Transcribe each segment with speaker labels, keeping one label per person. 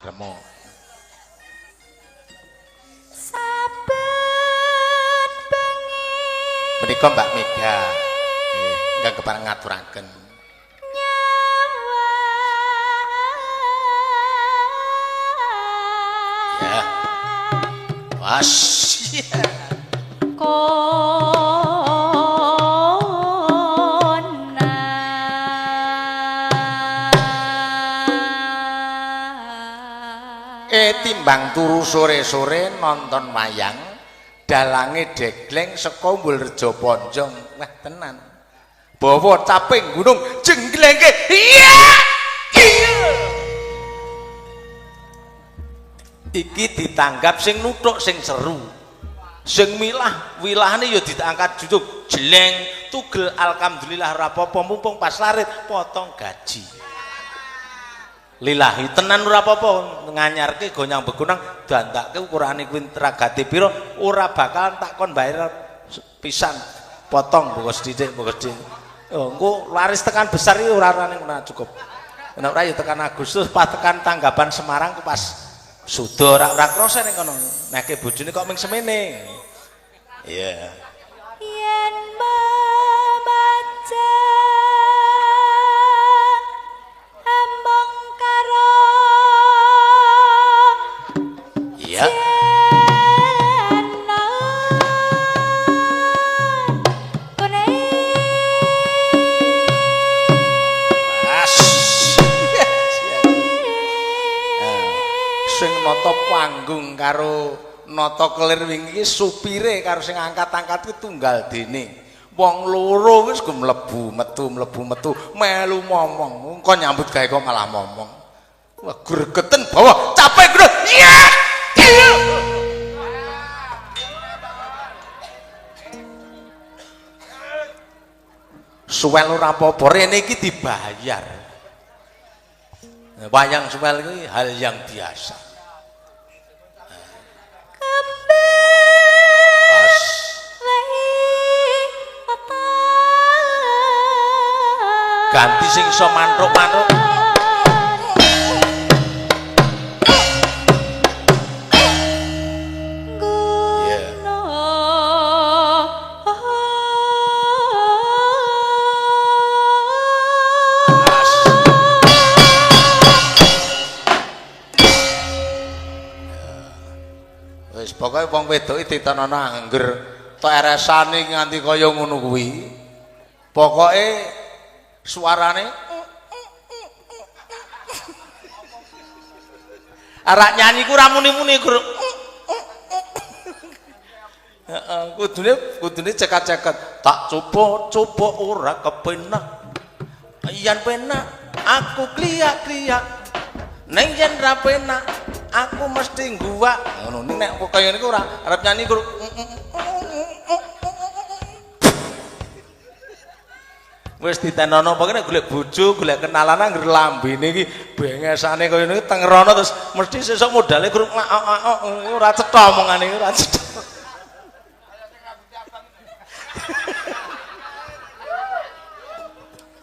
Speaker 1: Remo.
Speaker 2: Saben bengi
Speaker 1: Menika Mbak Mega. Nggih, kepareng ngaturaken. Ya. Was. Timbang turu sore-sore nonton wayang dalange degleng saka Mbulrejo Ponjong. Wah tenan. Bawa caping gunung jengglengke. Iya. Iya. Iki ditanggap sing nuthuk sing seru. Sing milah wilahane ya diangkat jujug jeleng tugel alhamdulillah ora apa-apa mumpung pas larit potong gaji. Lillahi tenan ora apa-apa nganyarke go nyang begunang dandake ukurane kuwi ragate pira ora bakal tak kon bayar pisan potong bungkus sithik bungkus sithik. Oh engko laris tekan besar iki ora ora cukup. Nek ora ya tekan Agustus pas tekan tanggapan Semarang ku pas suda ora krasa ning kono. Neke bojone kok ming semene. Iya.
Speaker 2: yen membaca among karo
Speaker 1: Iya. Sing nata panggung karo nata kelir wingi supire karo sing angkat-angkat ku tunggal dene. Wong loro wis go mlebu metu melu momong. Engko nyambut gawe kok malah momong. Wah gregeten bawa capek gede. Iya. Suwel ora apa-apa rene iki dibayar. Wayang suwel iki hal yang biasa. Ganti sing iso mantuk-mantuk. Wis pokoke wong wedoke ditenono angger tok eresane nganti kaya ngono kuwi. Pokoke suarane arak nyanyi ku ra muni-muni Guru. Heeh, kudune cekat-cekat. Tak coba ora kepenak. Yen penak aku kliak-kliak. Ning yen ra penak aku mesti guwak. Ngono nek kaya niku ora arep nyanyi Guru. Wis ditenono pokoke nek golek bojo, golek kenalan anggere lambene iki bengesane kaya niku tengerono terus mesti sesuk modale Guru ora cetha omongane iki ora cetha.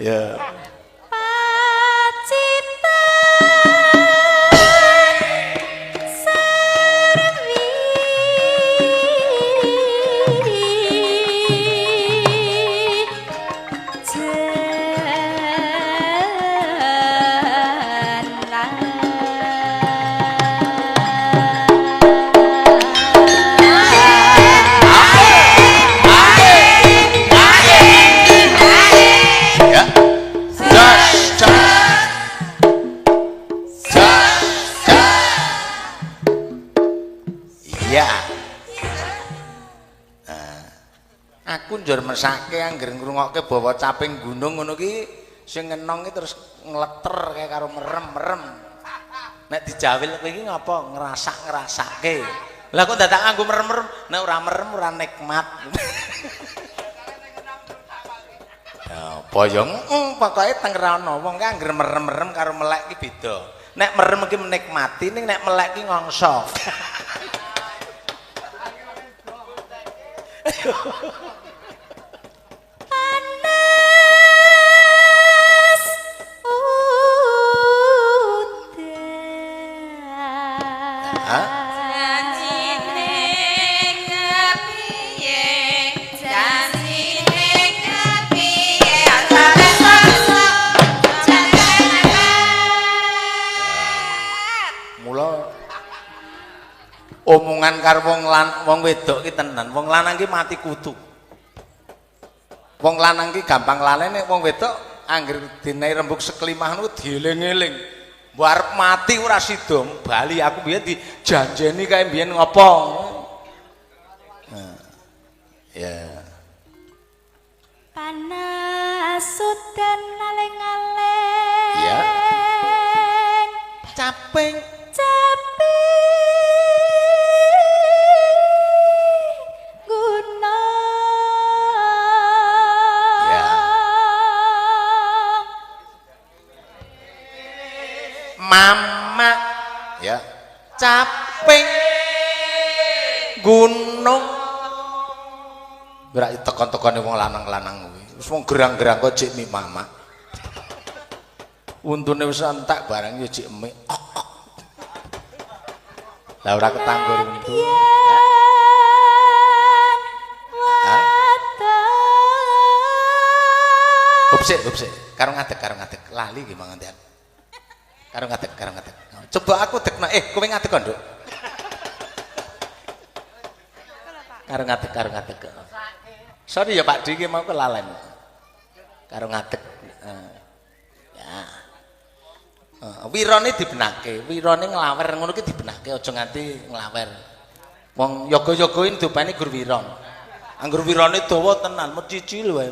Speaker 1: Ya. Njur mesake anggere ngrungokke bawa caping gunung ngono ki sing ngenong ki terus ngleter kayak karo merem-merem. Nek dijawil kowe iki ngapa ngrasak-ngrasake. Lah kok dadak nganggo merem-merem, nek ora merem ora nikmat. Ya boyong pokoke tengerono wong ki anggere merem-merem karo melek ki beda. Nek merem ki menikmati ning nek melek ki ngongso. Hah?
Speaker 2: janjine kepiye janjine kepiye antare sosok
Speaker 1: Mula omongan karo wong wedok ki tenan, wong lanang ki mati kutu. Wong lanang ki gampang lalene, wong wedok anggere dinehi rembug seklimah niku dieling-eling. Mbok arep mati ora sida, bali aku biyen dijanjeni kae biyen ngopo. Nah, ya.
Speaker 2: panas udan aling-aling
Speaker 1: Ya. Caping
Speaker 2: Capi gunung
Speaker 1: Ya. Mama ya. Caping gunung berarti tekon-tekone wong lanang-lanang kuwi. Wis wong gerang-gerang kok cek mi mama. Untune wis entek barang ya cek mi. Lah ora ketanggur untu. Upsik. Karo ngadeg. Lali ki mangan tekan. Karo ngadeg. Coba aku dekno. Kowe ngadeg kok, Nduk. Karo ngadeg. Sorry ya Pak Di ki mau kelalen. Karo ngadeg. Ya. Wirane dibenake, wirane nglawer ngono ki dibenake aja nganti nglawer. Wong yoga-yogain dopane gur wiron. Anggur wirane dawa tenan, mecici lho wae.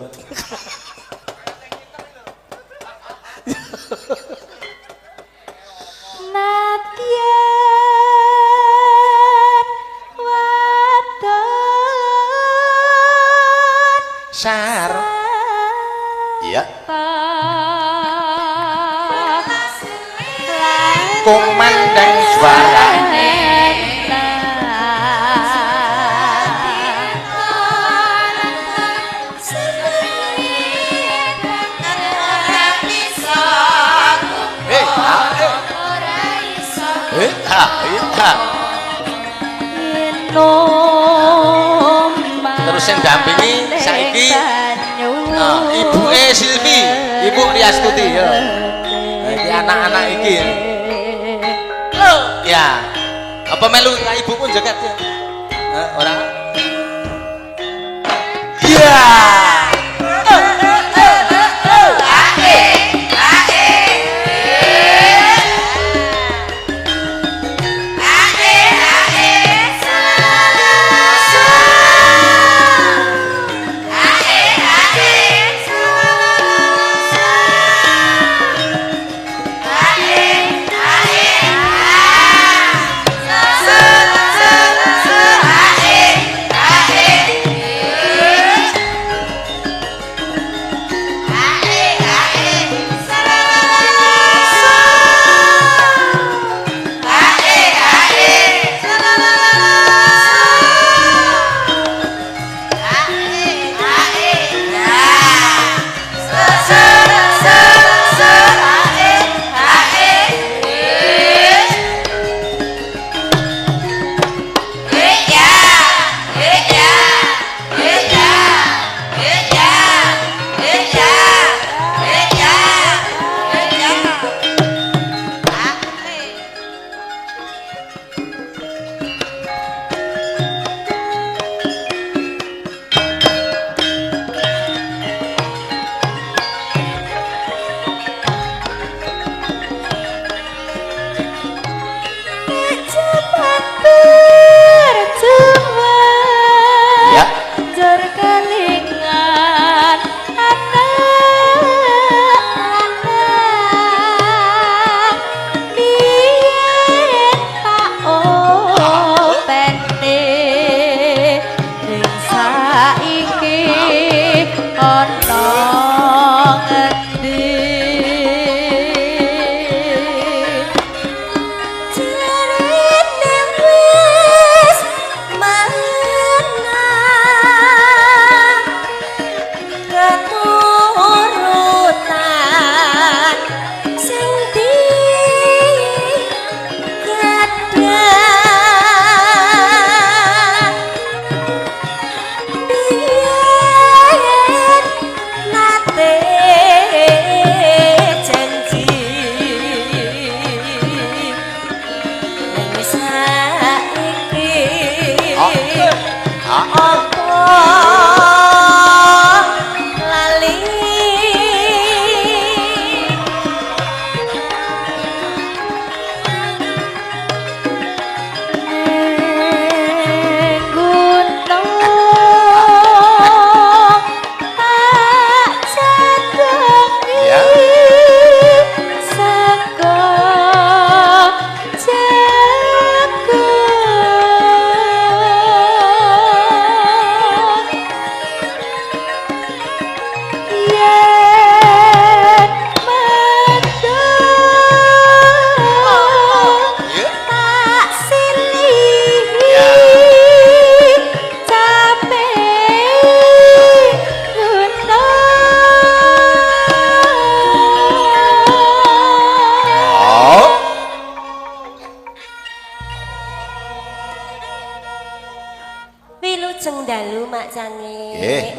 Speaker 2: Nadyan wadon
Speaker 1: Sar. Iya. Kumandang suarane terus yang dampingi saiki ibu Silvi, ibu Riastuti ya. Iki anak-anak iki ya. Ya. Apa melu ibu pun joget ya? Ora. Ya.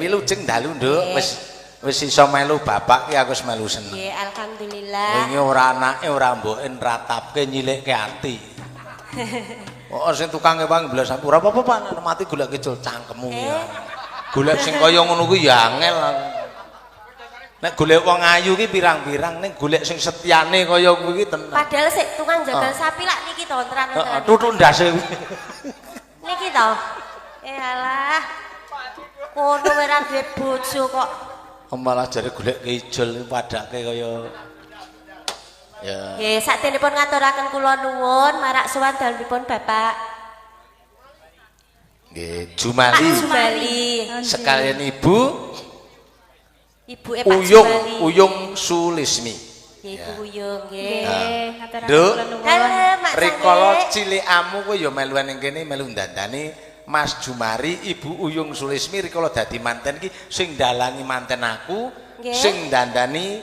Speaker 1: Wilujeng dalu nduk wis iso melu bapak ki aku wis melu seneng.
Speaker 2: Nggih, alhamdulillah.
Speaker 1: Ini ora anake ora mboke nratapke nyilikke ati. Oh sing tukang ewang belas ora apa-apa Pak mati golek kecul cangkemmu ya. Golek sing kaya ngono kuwi ya angel. Nek golek wong ayu ki pirang-pirang ning golek sing setyane kaya kuwi tenan.
Speaker 2: Padahal sik tukang jagal sapi lak niki to tenan.
Speaker 1: Heeh, tutuk ndase kuwi.
Speaker 2: Niki to. Alah. Kono ora duwe bojo kok.
Speaker 1: Malah jare golek ijol padake kaya ya.
Speaker 2: Nggih, saktenipun ngaturaken kula nuwun marak sowan dalemipun Bapak.
Speaker 1: Nggih, Jumali.
Speaker 2: Pak Jumali.
Speaker 1: Sekalian Ibu
Speaker 2: Ibuke Pak Jumali.
Speaker 1: Uyung Sulismi.
Speaker 2: Nggih, Ibu Uyung nggih.
Speaker 1: Nggih, Nduk. Rikala cilikamu kowe ya melu ning kene melu ndandani Mas Jumari, Ibu Uyung Sulismi rikala dadi manten ki sing dalangi manten aku, sing dandani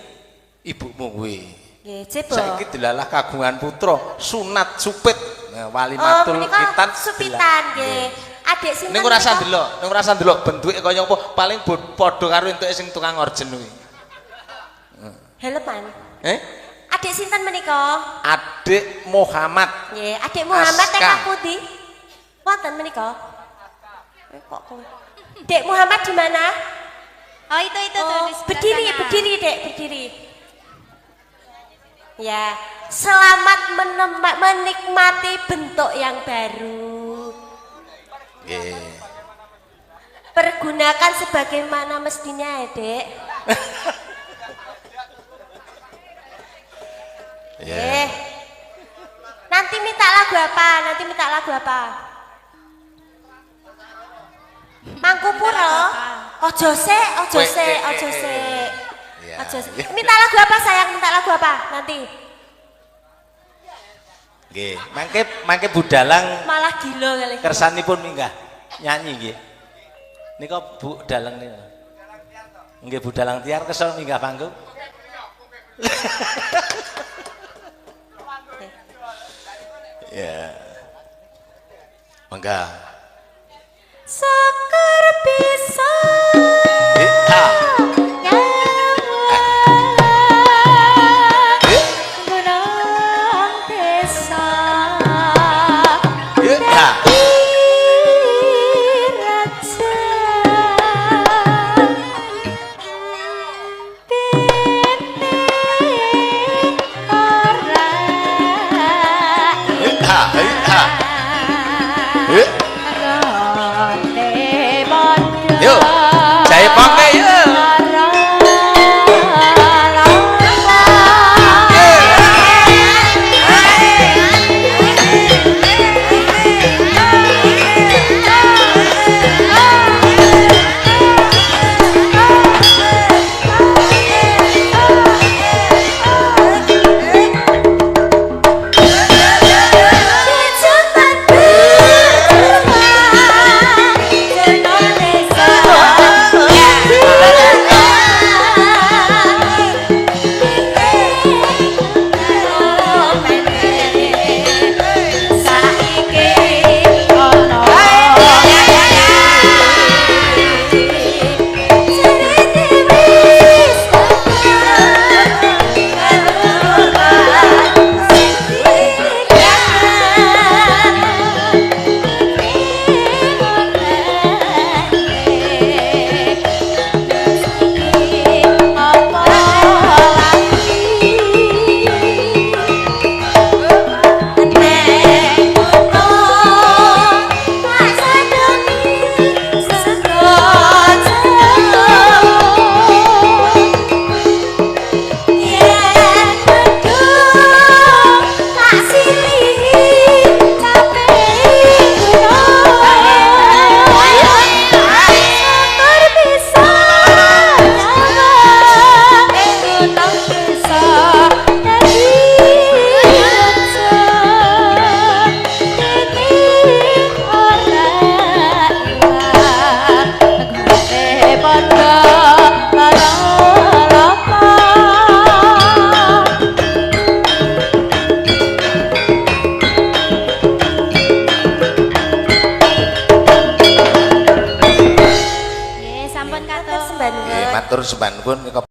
Speaker 1: ibumu kuwi.
Speaker 2: Nggih, Cebo.
Speaker 1: Saiki delalah kagungan putra, sunat supit. Nah, walimatul kitan
Speaker 2: supitan nggih. Adik sinten?
Speaker 1: Ning ora usah ndelok bentuke kaya apa, paling padha karo entuke sing tukang orjen kuwi.
Speaker 2: Heleman.
Speaker 1: Adik
Speaker 2: sinten menika?
Speaker 1: Adik Muhammad.
Speaker 2: Nggih, Adik Muhammad teng pundi? Wonten menika? Kok Dek Muhammad di mana? Oh, itu tuh. Berdiri, Dek, berdiri. Ya, selamat menikmati bentuk yang baru. Pergunakan sebagaimana mestinya ya, Dek. Nanti minta lagu apa? Mangkupuro. Ojo sik. Minta lagu apa sayang? Nanti.
Speaker 1: Nggih, mangke budalang
Speaker 2: malah gila kali.
Speaker 1: Kersanipun minggah nyanyi nggih. Nika Bu Dalang niku. Nggih Budalang Tiar kesel minggah panggung. Ya. Mangga.
Speaker 2: Sekar bisa.
Speaker 3: Cinta
Speaker 1: matur sembah nuwun